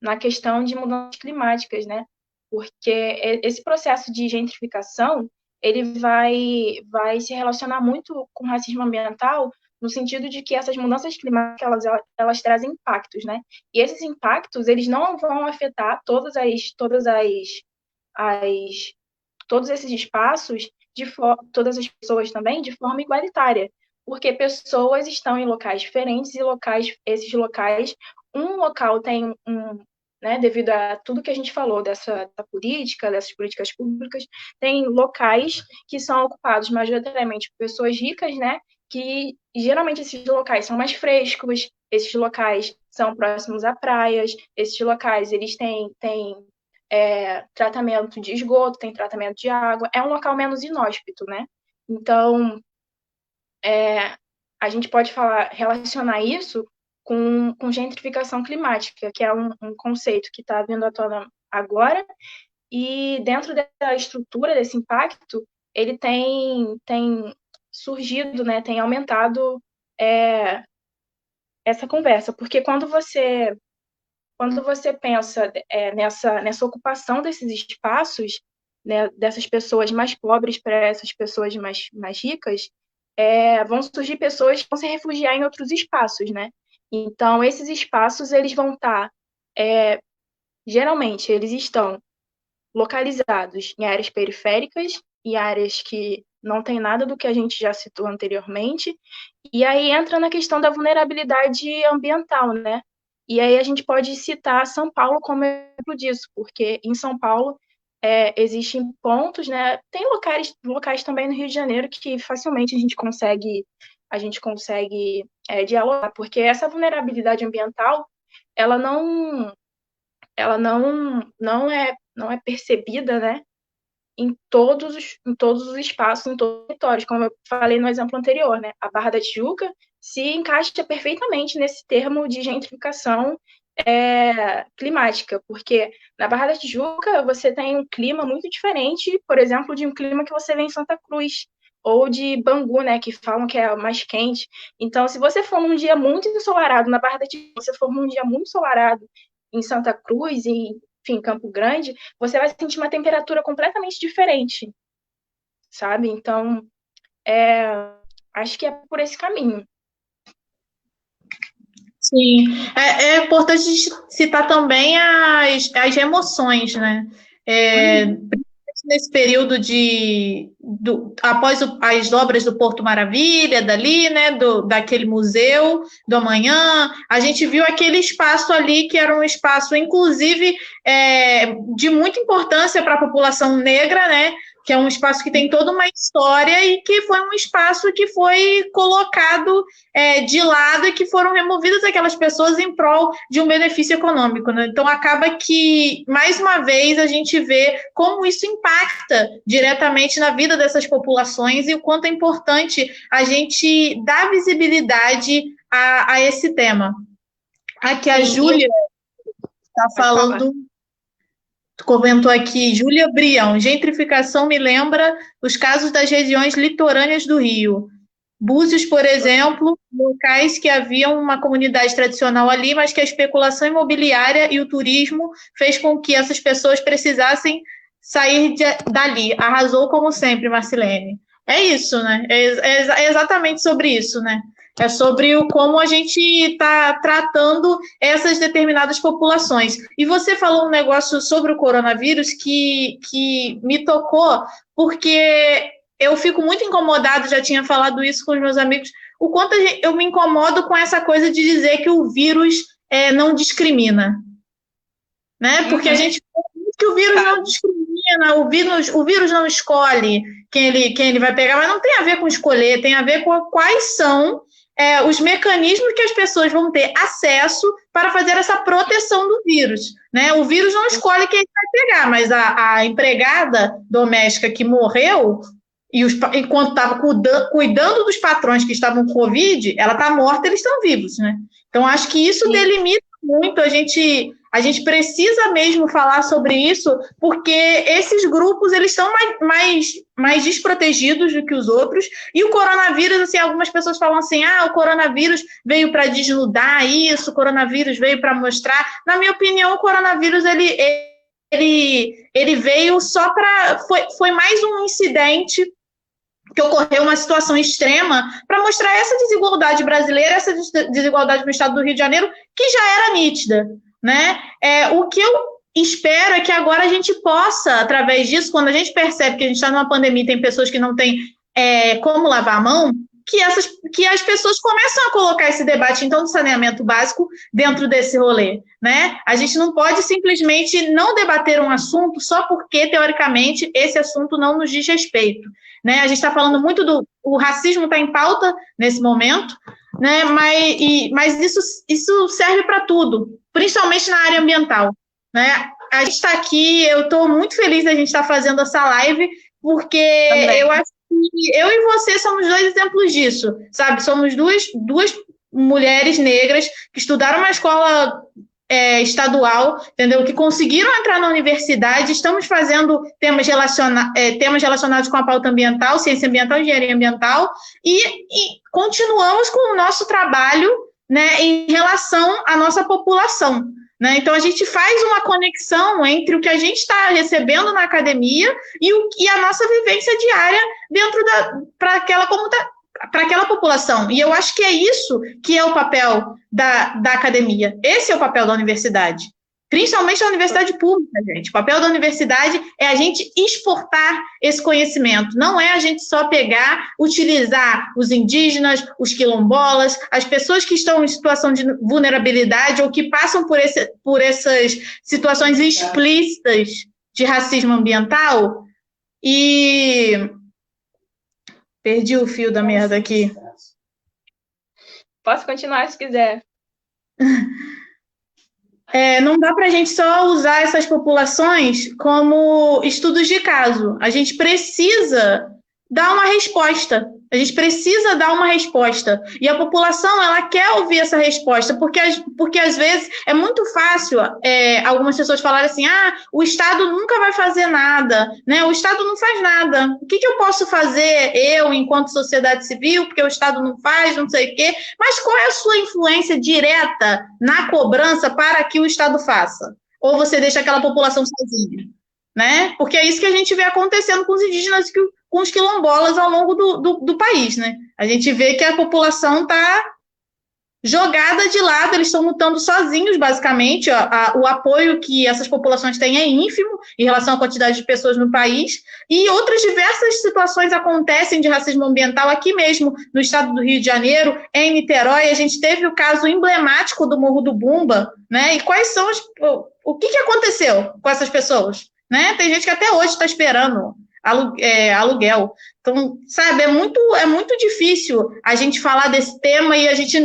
na questão de mudanças climáticas, né? Porque esse processo de gentrificação ele vai se relacionar muito com racismo ambiental no sentido de que essas mudanças climáticas elas trazem impactos, né? E esses impactos eles não vão afetar todos esses espaços todas as pessoas também de forma igualitária, porque pessoas estão em locais diferentes e esses locais, um local tem né, devido a tudo que a gente falou da política, dessas políticas públicas, tem locais que são ocupados majoritariamente por pessoas ricas, né, que geralmente esses locais são mais frescos, esses locais são próximos a praias, esses locais eles têm tratamento de esgoto, tem tratamento de água, é um local menos inóspito, né? Então, a gente pode relacionar isso com gentrificação climática, que é um conceito que está vindo à tona agora, e dentro da estrutura desse impacto, ele tem surgido, né, tem aumentado essa conversa, porque quando você pensa nessa ocupação desses espaços, né, dessas pessoas mais pobres para essas pessoas mais ricas, vão surgir pessoas que vão se refugiar em outros espaços, né? Então, esses espaços, eles vão estar, geralmente, eles estão localizados em áreas periféricas e áreas que não tem nada do que a gente já citou anteriormente, e aí entra na questão da vulnerabilidade ambiental, né? E aí a gente pode citar São Paulo como exemplo disso, porque em São Paulo existem pontos, né? Tem locais também no Rio de Janeiro que facilmente a gente consegue dialogar, porque essa vulnerabilidade ambiental, ela não é percebida, né? Em todos os espaços, em todos os territórios, como eu falei no exemplo anterior, né? A Barra da Tijuca se encaixa perfeitamente nesse termo de gentrificação climática, porque na Barra da Tijuca você tem um clima muito diferente, por exemplo, de um clima que você vê em Santa Cruz, ou de Bangu, né, que falam que é mais quente. Então, se você for num dia muito ensolarado na Barra da Tijuca, se você for num dia muito ensolarado em Santa Cruz, enfim, Campo Grande, você vai sentir uma temperatura completamente diferente, sabe? Então, acho que é por esse caminho. Sim, é importante citar também as emoções, né? Nesse período após as obras do Porto Maravilha, dali, né, daquele museu do amanhã, a gente viu aquele espaço ali que era um espaço, inclusive, de muita importância para a população negra, né? Que é um espaço que tem toda uma história e que foi um espaço que foi colocado de lado e que foram removidas aquelas pessoas em prol de um benefício econômico, né? Então acaba que, mais uma vez, a gente vê como isso impacta diretamente na vida dessas populações e o quanto é importante a gente dar visibilidade a esse tema. Aqui a Júlia está falando... Tu comentou aqui, Júlia Brião, gentrificação me lembra os casos das regiões litorâneas do Rio. Búzios, por exemplo, locais que haviam uma comunidade tradicional ali, mas que a especulação imobiliária e o turismo fez com que essas pessoas precisassem sair dali. Arrasou como sempre, Marcilene. É isso, né? É exatamente sobre isso, né? É sobre como a gente está tratando essas determinadas populações. E você falou um negócio sobre o coronavírus que me tocou, porque eu fico muito incomodado, já tinha falado isso com os meus amigos, o quanto eu me incomodo com essa coisa de dizer que o vírus não discrimina, né? Porque a gente que o vírus não discrimina, o vírus não escolhe quem ele vai pegar, mas não tem a ver com escolher, tem a ver com quais são os mecanismos que as pessoas vão ter acesso para fazer essa proteção do vírus, né? O vírus não escolhe quem ele vai pegar, mas a empregada doméstica que morreu enquanto estava cuidando dos patrões que estavam com Covid, ela está morta, eles estão vivos, né? Então, acho que isso delimita muito, a gente precisa mesmo falar sobre isso, porque esses grupos, eles estão mais desprotegidos do que os outros, e o coronavírus, assim, algumas pessoas falam assim, o coronavírus veio para desnudar isso, o coronavírus veio para mostrar, na minha opinião, o coronavírus, ele veio só para, foi mais um incidente que ocorreu uma situação extrema para mostrar essa desigualdade brasileira, essa desigualdade no estado do Rio de Janeiro, que já era nítida, né? O que eu espero é que agora a gente possa, através disso, quando a gente percebe que a gente está numa pandemia e tem pessoas que não têm como lavar a mão, que as pessoas começam a colocar esse debate, então, do saneamento básico dentro desse rolê, né? A gente não pode simplesmente não debater um assunto só porque, teoricamente, esse assunto não nos diz respeito, né? A gente está falando muito o racismo está em pauta nesse momento, né? Mas isso serve para tudo, principalmente na área ambiental, né? A gente está aqui, eu estou muito feliz da gente estar fazendo essa live, porque eu acho que eu e você somos dois exemplos disso, sabe? Somos duas mulheres negras que estudaram uma escola estadual, entendeu? Que conseguiram entrar na universidade, estamos fazendo temas relacionados com a pauta ambiental, ciência ambiental, engenharia ambiental, e continuamos com o nosso trabalho, né, em relação à nossa população, né? Então, a gente faz uma conexão entre o que a gente está recebendo na academia e a nossa vivência diária dentro para aquela população. E eu acho que é isso que é o papel da academia. Esse é o papel da universidade. Principalmente da universidade pública, gente. O papel da universidade é a gente exportar esse conhecimento. Não é a gente só pegar, utilizar os indígenas, os quilombolas, as pessoas que estão em situação de vulnerabilidade ou que passam por essas situações explícitas de racismo ambiental. E perdi o fio da merda aqui. Posso continuar se quiser. Não dá para a gente só usar essas populações como estudos de caso. A gente precisa dar uma resposta. A gente precisa dar uma resposta. E a população, ela quer ouvir essa resposta, porque às vezes é muito fácil algumas pessoas falarem assim, o Estado nunca vai fazer nada, né? O Estado não faz nada. O que eu posso fazer, eu, enquanto sociedade civil, porque o Estado não faz, não sei o quê. Mas qual é a sua influência direta na cobrança para que o Estado faça? Ou você deixa aquela população sozinha, né? Porque é isso que a gente vê acontecendo com os indígenas, com os quilombolas ao longo do país, né? A gente vê que a população está jogada de lado, eles estão lutando sozinhos, basicamente. O apoio que essas populações têm é ínfimo em relação à quantidade de pessoas no país, e outras diversas situações acontecem de racismo ambiental aqui mesmo, no estado do Rio de Janeiro, em Niterói. A gente teve o caso emblemático do Morro do Bumba, né? E quais são o que aconteceu com essas pessoas, né? Tem gente que até hoje está esperando aluguel. Então, sabe, é muito difícil a gente falar desse tema e a gente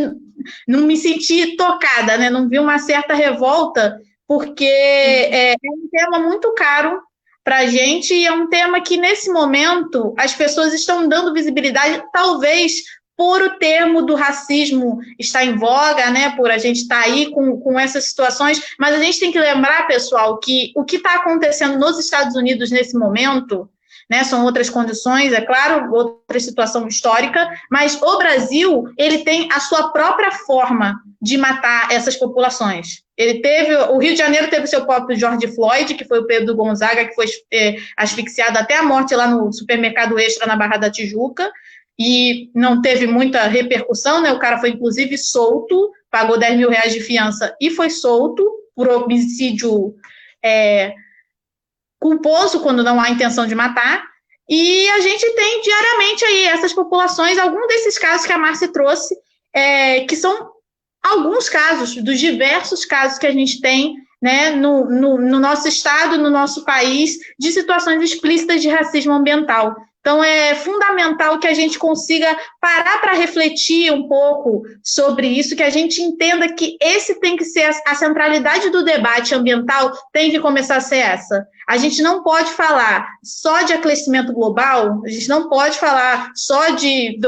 não me sentir tocada, né? Não vi uma certa revolta, porque é um tema muito caro para a gente e é um tema que, nesse momento, as pessoas estão dando visibilidade, talvez por o termo do racismo estar em voga, né, por a gente estar aí com essas situações, mas a gente tem que lembrar, pessoal, que o que está acontecendo nos Estados Unidos nesse momento, né, são outras condições, é claro, outra situação histórica, mas o Brasil, ele tem a sua própria forma de matar essas populações. O Rio de Janeiro teve o seu próprio George Floyd, que foi o Pedro Gonzaga, que foi asfixiado até a morte lá no supermercado Extra, na Barra da Tijuca, e não teve muita repercussão, né? O cara foi, inclusive, solto, pagou 10 mil reais de fiança e foi solto por homicídio culposo, quando não há intenção de matar. E a gente tem diariamente aí essas populações, alguns desses casos que a Márcia trouxe, que são alguns casos, dos diversos casos que a gente tem, né, no nosso estado, no nosso país, de situações explícitas de racismo ambiental. Então, é fundamental que a gente consiga parar para refletir um pouco sobre isso, que a gente entenda que esse tem que ser a centralidade do debate ambiental, tem que começar a ser essa. A gente não pode falar só de aquecimento global, a gente não pode falar só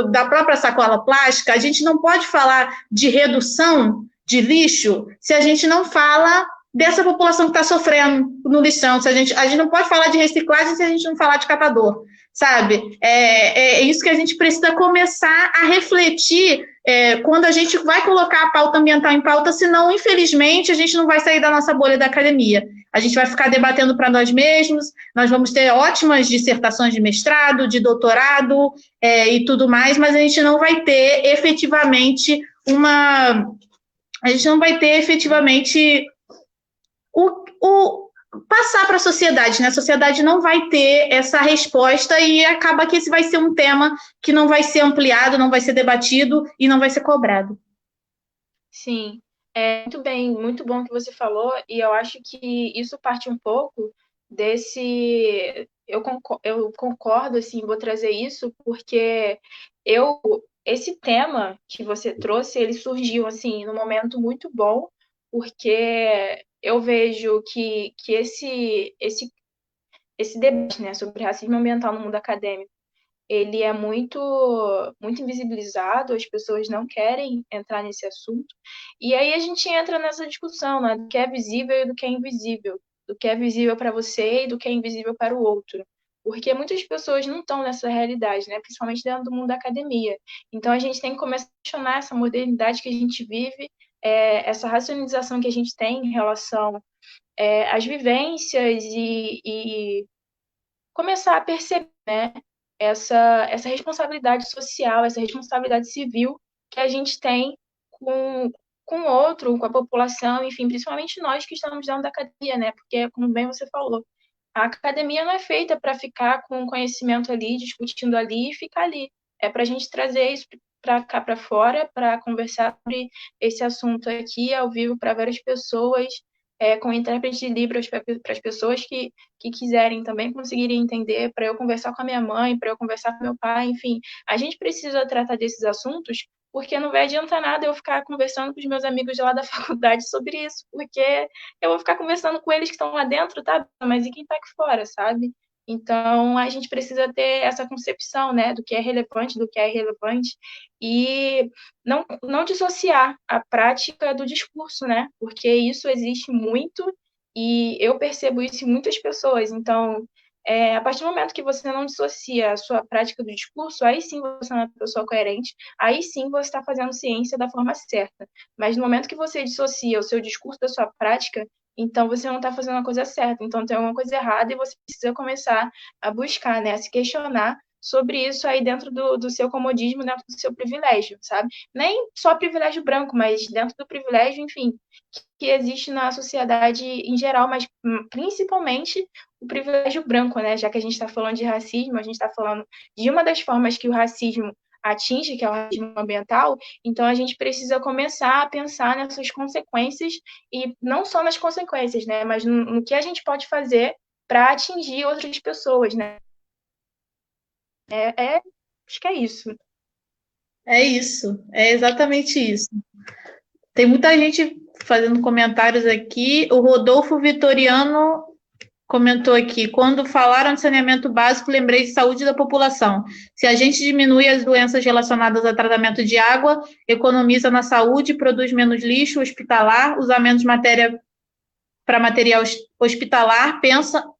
da própria sacola plástica, a gente não pode falar de redução de lixo se a gente não fala dessa população que está sofrendo no lixão. A gente não pode falar de reciclagem se a gente não falar de catador, sabe? É isso que a gente precisa começar a refletir quando a gente vai colocar a pauta ambiental em pauta, senão, infelizmente, a gente não vai sair da nossa bolha da academia. A gente vai ficar debatendo para nós mesmos, nós vamos ter ótimas dissertações de mestrado, de doutorado e tudo mais, mas a gente não vai ter efetivamente passar para a sociedade, né? A sociedade não vai ter essa resposta e acaba que esse vai ser um tema que não vai ser ampliado, não vai ser debatido e não vai ser cobrado. Sim, muito bem, muito bom que você falou, e eu acho que isso parte um pouco desse. Eu concordo, assim, vou trazer isso, porque esse tema que você trouxe, ele surgiu, assim, num momento muito bom, porque eu vejo que esse debate, né, sobre racismo ambiental no mundo acadêmico, ele é muito, muito invisibilizado, as pessoas não querem entrar nesse assunto. E aí a gente entra nessa discussão, né, do que é visível e do que é invisível, do que é visível para você e do que é invisível para o outro. Porque muitas pessoas não estão nessa realidade, né, principalmente dentro do mundo da academia. Então a gente tem que começar a questionar essa modernidade que a gente vive, essa racionalização que a gente tem em relação às vivências e começar a perceber, né, essa responsabilidade social, essa responsabilidade civil que a gente tem com o outro, com a população, enfim, principalmente nós que estamos dentro da academia, né? Porque, como bem você falou, a academia não é feita para ficar com conhecimento ali, discutindo ali e ficar ali. É para a gente trazer isso para cá para fora, para conversar sobre esse assunto aqui ao vivo para várias pessoas, com intérprete de Libras para as pessoas que quiserem também conseguirem entender, para eu conversar com a minha mãe, para eu conversar com meu pai, enfim. A gente precisa tratar desses assuntos porque não vai adiantar nada eu ficar conversando com os meus amigos lá da faculdade sobre isso, porque eu vou ficar conversando com eles que estão lá dentro, tá? Mas e quem está aqui fora, sabe? Então, a gente precisa ter essa concepção, né, do que é relevante, do que é irrelevante, e não dissociar a prática do discurso, né, porque isso existe muito, e eu percebo isso em muitas pessoas. Então, a partir do momento que você não dissocia a sua prática do discurso, aí sim você é uma pessoa coerente, aí sim você está fazendo ciência da forma certa. Mas no momento que você dissocia o seu discurso da sua prática, então você não está fazendo a coisa certa. Então tem alguma coisa errada e você precisa começar a buscar, né, a se questionar sobre isso aí dentro do seu comodismo, dentro do seu privilégio, sabe? Nem só privilégio branco, mas dentro do privilégio, enfim, que existe na sociedade em geral, mas principalmente o privilégio branco, né? Já que a gente está falando de racismo, a gente está falando de uma das formas que o racismo atinge, que é o racismo ambiental, então a gente precisa começar a pensar nessas consequências, e não só nas consequências, né? Mas no que a gente pode fazer para atingir outras pessoas, né? Acho que é isso. É isso, é exatamente isso. Tem muita gente fazendo comentários aqui. O Rodolfo Vitoriano comentou aqui, quando falaram de saneamento básico, lembrei de saúde da população. Se a gente diminui as doenças relacionadas ao tratamento de água, economiza na saúde, produz menos lixo hospitalar, usa menos matéria para material hospitalar,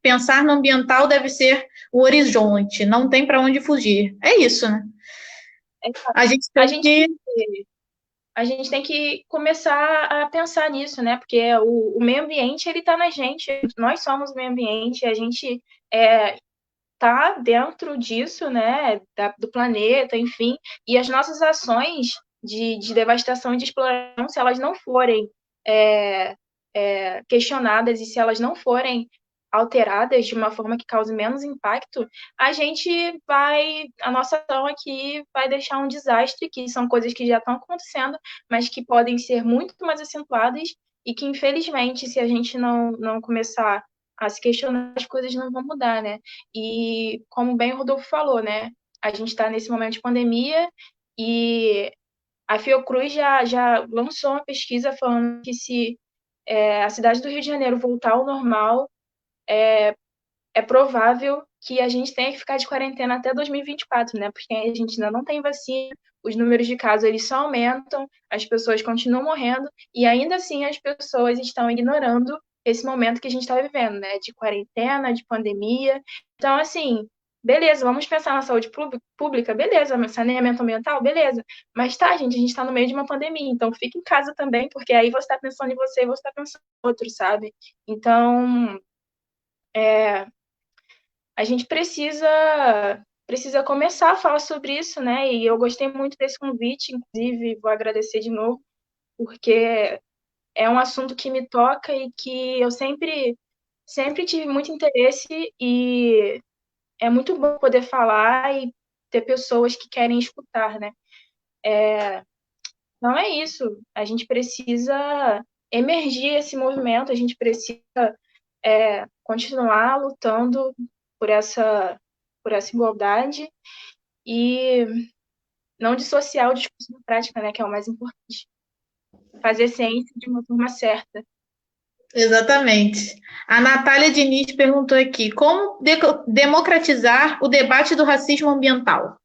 pensar no ambiental deve ser o horizonte, não tem para onde fugir. É isso, né? A gente A tem gente que... a gente tem que começar a pensar nisso, né? Porque o meio ambiente, ele está na gente. Nós somos o meio ambiente, a gente tá dentro disso, né? Do planeta, enfim. E as nossas ações de devastação e de exploração, se elas não forem questionadas e se elas não forem alteradas de uma forma que cause menos impacto, a nossa ação aqui vai deixar um desastre, que são coisas que já estão acontecendo, mas que podem ser muito mais acentuadas e que, infelizmente, se a gente não começar a se questionar, as coisas não vão mudar, né? E, como bem o Rodolfo falou, né? A gente está nesse momento de pandemia e a Fiocruz já lançou uma pesquisa falando que se a cidade do Rio de Janeiro voltar ao normal, é provável que a gente tenha que ficar de quarentena até 2024, né? Porque a gente ainda não tem vacina, os números de casos eles só aumentam, as pessoas continuam morrendo e ainda assim as pessoas estão ignorando esse momento que a gente está vivendo, né? De quarentena, de pandemia. Então, assim, beleza, vamos pensar na saúde pública, beleza, saneamento ambiental, beleza. Mas tá, gente, a gente está no meio de uma pandemia, então fica em casa também, porque aí você está pensando em você e você está pensando em outro, sabe? Então, a gente precisa começar a falar sobre isso, né? E eu gostei muito desse convite, inclusive vou agradecer de novo, porque é um assunto que me toca e que eu sempre tive muito interesse e é muito bom poder falar e ter pessoas que querem escutar, né? Não é isso. A gente precisa emergir esse movimento, a gente precisa continuar lutando por essa igualdade e não dissociar o discurso da prática, né, que é o mais importante. Fazer ciência de uma forma certa. Exatamente. A Natália Diniz perguntou aqui: como democratizar o debate do racismo ambiental?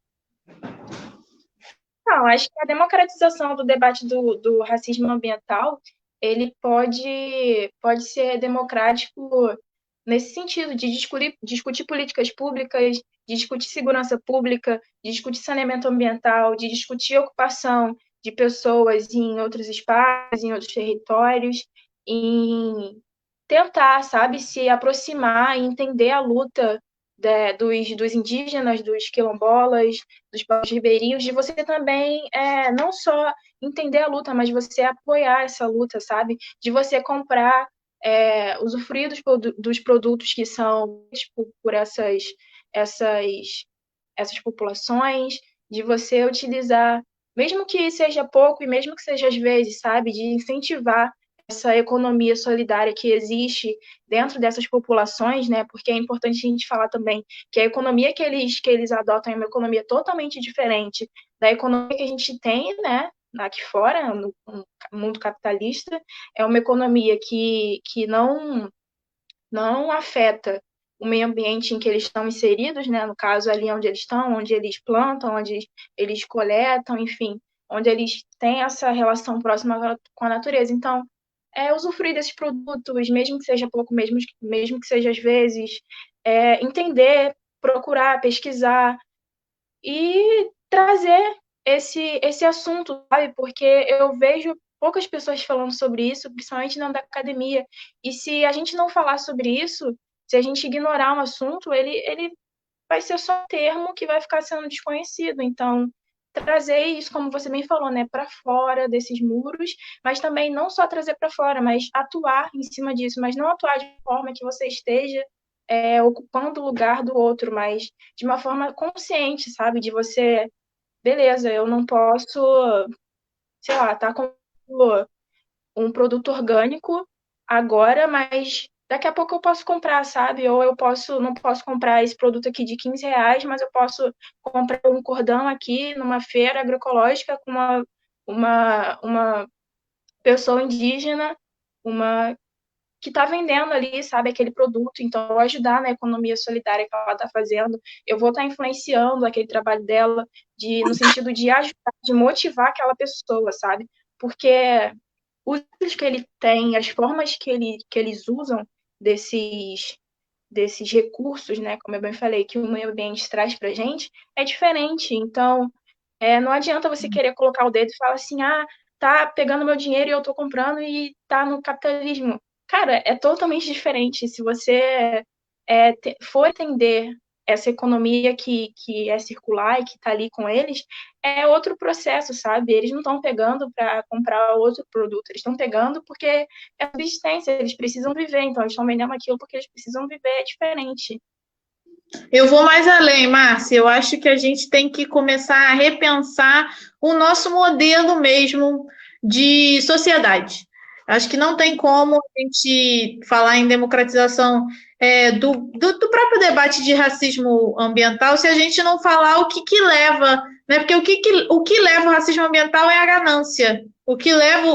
Não, acho que a democratização do debate do racismo ambiental, ele pode ser democrático nesse sentido de discutir políticas públicas, de discutir segurança pública, de discutir saneamento ambiental, de discutir ocupação de pessoas em outros espaços, em outros territórios, em tentar, sabe, se aproximar e entender a luta dos indígenas, dos quilombolas, dos povos ribeirinhos, de você também não só entender a luta, mas você apoiar essa luta, sabe? De você comprar, usufruir dos produtos que são por essas populações, de você utilizar, mesmo que seja pouco e mesmo que seja às vezes, sabe? De incentivar essa economia solidária que existe dentro dessas populações, né? Porque é importante a gente falar também que a economia que eles adotam é uma economia totalmente diferente da economia que a gente tem, né? Aqui fora, no mundo capitalista, é uma economia que não afeta o meio ambiente em que eles estão inseridos, né? No caso, ali onde eles estão, onde eles plantam, onde eles coletam, enfim, onde eles têm essa relação próxima com a natureza. Então, usufruir desses produtos, mesmo que seja pouco, mesmo que seja às vezes, entender, procurar, pesquisar e trazer esse assunto, sabe? Porque eu vejo poucas pessoas falando sobre isso, principalmente dentro da academia. E se a gente não falar sobre isso, se a gente ignorar um assunto, ele vai ser só um termo que vai ficar sendo desconhecido. Então, trazer isso, como você bem falou, né, para fora desses muros, mas também não só trazer para fora, mas atuar em cima disso, mas não atuar de forma que você esteja ocupando o lugar do outro, mas de uma forma consciente, sabe? De você, beleza, eu não posso, sei lá, tá com um produto orgânico agora, mas daqui a pouco eu posso comprar, sabe? Ou não posso comprar esse produto aqui de R$ 15, mas eu posso comprar um cordão aqui numa feira agroecológica com uma pessoa indígena, uma que está vendendo ali, sabe, aquele produto. Então, eu ajudar na economia solidária que ela está fazendo, eu vou estar influenciando aquele trabalho dela no sentido de ajudar, de motivar aquela pessoa, sabe? Porque os usos que ele tem, as formas que eles usam desses recursos, né, como eu bem falei, que o meio ambiente traz para a gente, é diferente. Então, não adianta você querer colocar o dedo e falar assim, tá pegando meu dinheiro e eu tô comprando e tá no capitalismo. Cara, é totalmente diferente. Se você for entender essa economia que é circular e que tá ali com eles, é outro processo, sabe? Eles não estão pegando para comprar outro produto, eles estão pegando porque é subsistência, eles precisam viver, então eles estão vendendo aquilo porque eles precisam viver, é diferente. Eu vou mais além, Márcia. Eu acho que a gente tem que começar a repensar o nosso modelo mesmo de sociedade. Acho que não tem como a gente falar em democratização do próprio debate de racismo ambiental se a gente não falar o que leva, né? Porque o que leva o racismo ambiental é a ganância. O que leva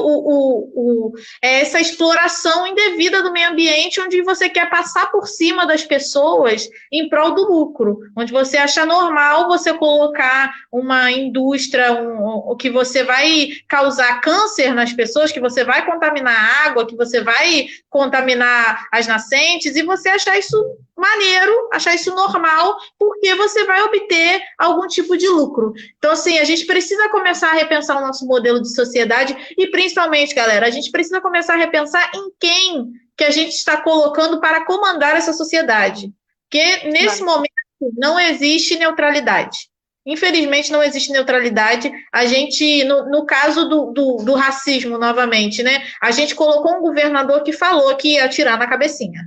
é essa exploração indevida do meio ambiente, onde você quer passar por cima das pessoas em prol do lucro, onde você acha normal você colocar uma indústria, o que você vai causar câncer nas pessoas, que você vai contaminar a água, que você vai contaminar as nascentes, e você achar isso maneiro, achar isso normal, porque você vai obter algum tipo de lucro. Então, assim, a gente precisa começar a repensar o nosso modelo de sociedade e, principalmente, galera, a gente precisa começar a repensar em quem que a gente está colocando para comandar essa sociedade. Porque, nesse momento, não existe neutralidade. Infelizmente, não existe neutralidade. A gente, no caso do racismo, novamente, né? A gente colocou um governador que falou que ia atirar na cabecinha.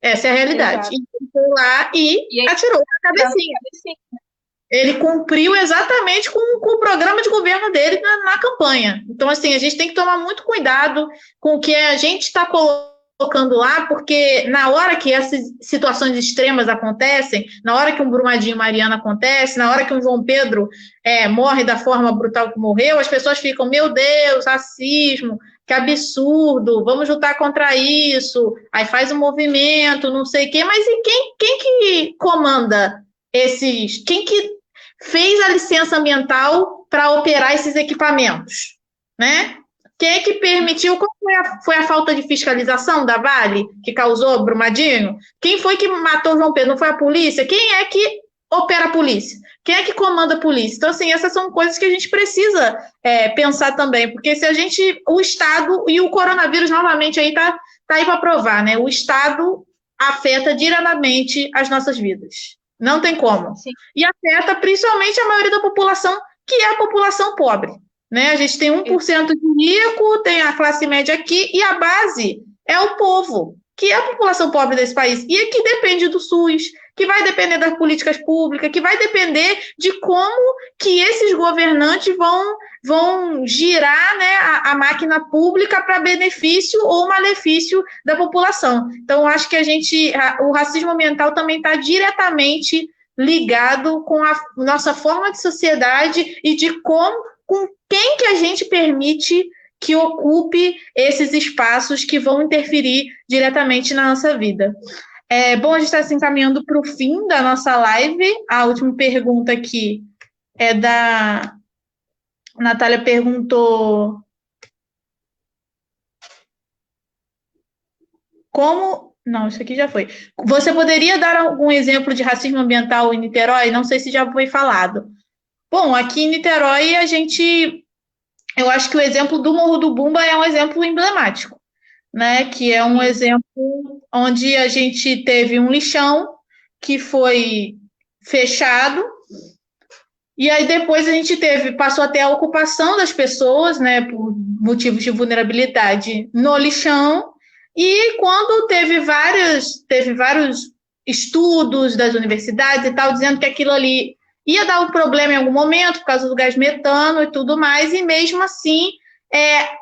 Essa é a realidade. Exato. E ele foi lá e atirou na cabecinha. Ele cumpriu exatamente com o programa de governo dele na campanha. Então, assim, a gente tem que tomar muito cuidado com o que a gente está colocando lá, porque na hora que essas situações extremas acontecem, na hora que um Brumadinho Mariana acontece, na hora que um João Pedro morre da forma brutal que morreu, as pessoas ficam, meu Deus, racismo, que absurdo, vamos lutar contra isso, aí faz um movimento, não sei o quê, mas e quem que comanda quem que fez a licença ambiental para operar esses equipamentos, né? Quem é que permitiu? Qual foi a falta de fiscalização da Vale que causou Brumadinho? Quem foi que matou João Pedro? Não foi a polícia? Quem é que opera a polícia? Quem é que comanda a polícia? Então, assim, essas são coisas que a gente precisa pensar também, porque se a gente, o Estado, e o coronavírus novamente aí tá aí para provar, né? O Estado afeta diretamente as nossas vidas. Não tem como. Sim. E afeta principalmente a maioria da população, que é a população pobre. Né? A gente tem 1% de rico, tem a classe média aqui, e a base é o povo, que é a população pobre desse país, e que depende do SUS, que vai depender das políticas públicas, que vai depender de como que esses governantes vão girar, né, a máquina pública para benefício ou malefício da população. Então, acho que o racismo ambiental também está diretamente ligado com a nossa forma de sociedade e de com quem que a gente permite que ocupe esses espaços que vão interferir diretamente na nossa vida. Bom, a gente está se encaminhando para o fim da nossa live. A última pergunta aqui é da Natália, perguntou como... Não, isso aqui já foi. Você poderia dar algum exemplo de racismo ambiental em Niterói? Não sei se já foi falado. Bom, aqui em Niterói eu acho que o exemplo do Morro do Bumba é um exemplo emblemático, né? Que é um exemplo onde a gente teve um lixão que foi fechado, e aí depois a gente passou até a ocupação das pessoas, né, por motivos de vulnerabilidade no lixão, e quando teve vários estudos das universidades e tal, dizendo que aquilo ali ia dar um problema em algum momento, por causa do gás metano e tudo mais, e mesmo assim,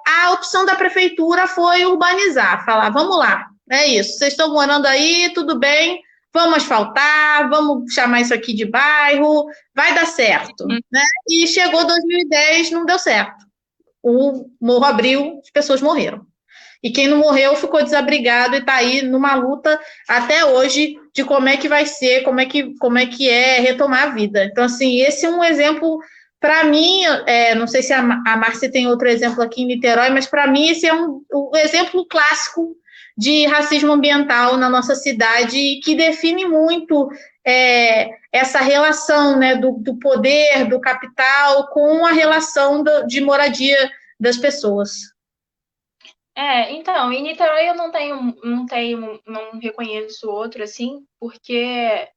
a opção da prefeitura foi urbanizar, falar, vamos lá, é isso, vocês estão morando aí, tudo bem, vamos asfaltar, vamos chamar isso aqui de bairro, vai dar certo, né? E chegou 2010, não deu certo. O morro abriu, as pessoas morreram. e quem não morreu ficou desabrigado e está aí numa luta até hoje de como é que vai ser, como é que é retomar a vida. Então, assim, esse é um exemplo, para mim, não sei se a Márcia tem outro exemplo aqui em Niterói, mas para mim esse é um exemplo clássico de racismo ambiental na nossa cidade e que define muito essa relação, né, do poder, do capital, com a relação de moradia das pessoas. Então, em Niterói eu não reconheço outro, assim, porque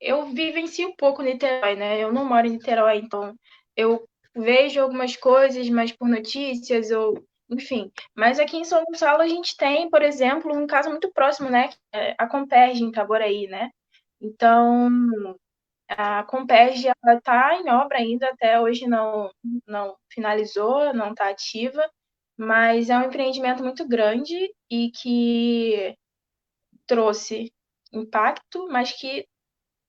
eu vivencio um pouco Niterói, né? Eu não moro em Niterói, então eu vejo algumas coisas, mas por notícias, ou enfim. Mas aqui em São Gonçalo a gente tem, por exemplo, um caso muito próximo, né? Que é a Comperj em Itaboraí, né? Então, a Comperj ela está em obra ainda, até hoje não finalizou, não está ativa, mas é um empreendimento muito grande e que trouxe impacto, mas que,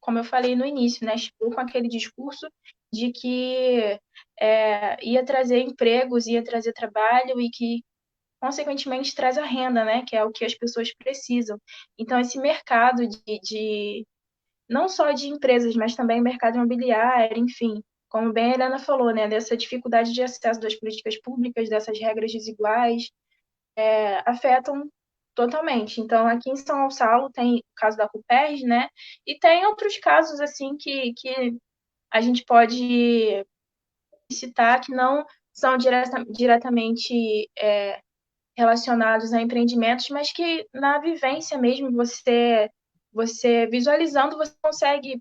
como eu falei no início, né, chegou com aquele discurso de que ia trazer empregos, ia trazer trabalho e que, consequentemente, traz a renda, né, que é o que as pessoas precisam. Então, esse mercado não só de empresas, mas também mercado imobiliário, enfim, como bem a Helena falou, né, dessa dificuldade de acesso das políticas públicas, dessas regras desiguais, afetam totalmente. Então, aqui em São Gonçalo tem o caso da Copérj, né, e tem outros casos, assim, que a gente pode citar que não são diretamente relacionados a empreendimentos, mas que na vivência mesmo, você visualizando, você consegue,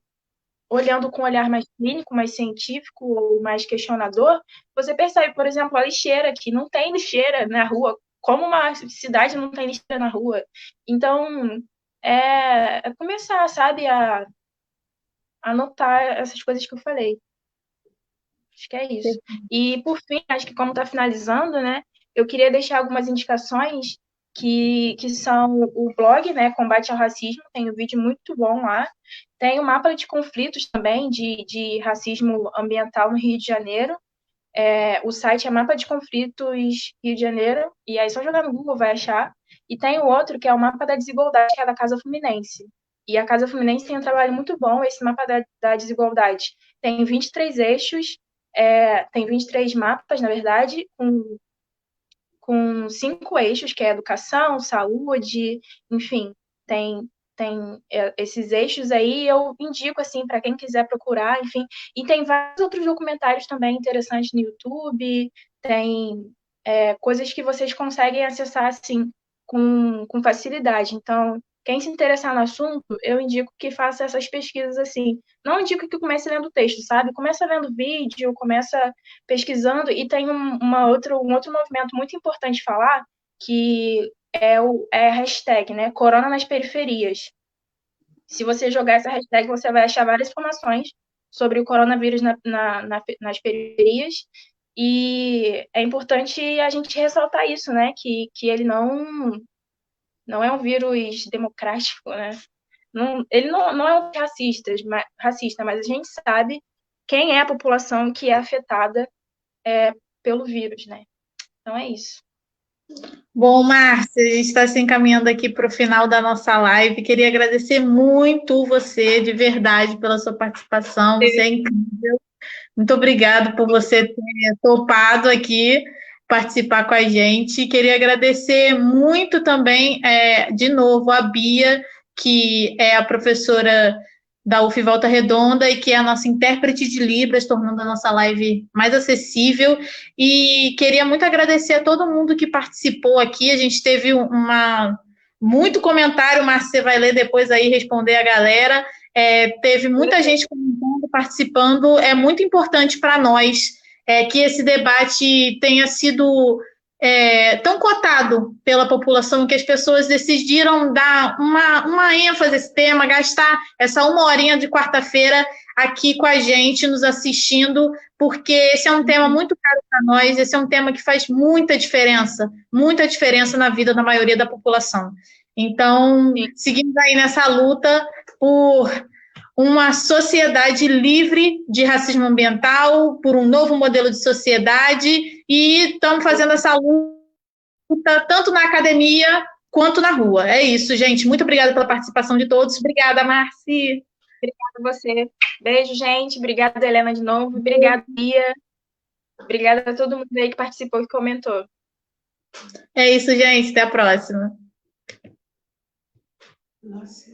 olhando com um olhar mais clínico, mais científico ou mais questionador, você percebe, por exemplo, a lixeira, que não tem lixeira na rua. Como uma cidade não tem lixeira na rua? Então, começar, sabe, a anotar essas coisas que eu falei. Acho que é isso. E, por fim, acho que como está finalizando, né, eu queria deixar algumas indicações que são o blog, né, Combate ao Racismo, tem um vídeo muito bom lá. Tem o mapa de conflitos também de racismo ambiental no Rio de Janeiro. O site é Mapa de Conflitos Rio de Janeiro, e aí só jogar no Google vai achar. E tem o outro, que é o Mapa da Desigualdade, que é da Casa Fluminense. E a Casa Fluminense tem um trabalho muito bom, esse mapa da desigualdade. Tem 23 eixos, tem 23 mapas, na verdade, com 5 eixos, que é educação, saúde, enfim, tem esses eixos aí, eu indico, assim, para quem quiser procurar, enfim, e tem vários outros documentários também interessantes no YouTube, tem coisas que vocês conseguem acessar, assim, com facilidade. Então, quem se interessar no assunto, eu indico que faça essas pesquisas, assim. Não indico que comece lendo texto, sabe? Começa vendo vídeo, começa pesquisando, e tem um outro movimento muito importante falar, que é a hashtag, né? Corona nas periferias. Se você jogar essa hashtag, você vai achar várias informações sobre o coronavírus nas periferias. E é importante a gente ressaltar isso, né? Que ele não é um vírus democrático, né? Ele não é um racista, mas a gente sabe quem é a população que é afetada pelo vírus, né? Então é isso. Bom, Márcia, a gente está se encaminhando aqui para o final da nossa live. Queria agradecer muito você, de verdade, pela sua participação. Você é incrível. Muito obrigado por você ter topado aqui participar com a gente. Queria agradecer muito também, de novo, a Bia, que é a professora da UF Volta Redonda e que é a nossa intérprete de Libras, tornando a nossa live mais acessível. E queria muito agradecer a todo mundo que participou aqui. A gente teve muito comentário, mas você vai ler depois aí, responder a galera. Teve muita gente comentando, participando. É muito importante para nós que esse debate tenha sido tão cotado pela população, que as pessoas decidiram dar uma ênfase a esse tema, gastar essa uma horinha de quarta-feira aqui com a gente, nos assistindo, porque esse é um tema muito caro para nós, esse é um tema que faz muita diferença na vida da maioria da população. Então, seguimos aí nessa luta por uma sociedade livre de racismo ambiental, por um novo modelo de sociedade, e estamos fazendo essa luta tanto na academia quanto na rua. É isso, gente. Muito obrigada pela participação de todos. Obrigada, Marci. Obrigada a você. Beijo, gente. Obrigada, Helena, de novo. Obrigada, Bia. Obrigada a todo mundo aí que participou e comentou. É isso, gente. Até a próxima. Nossa,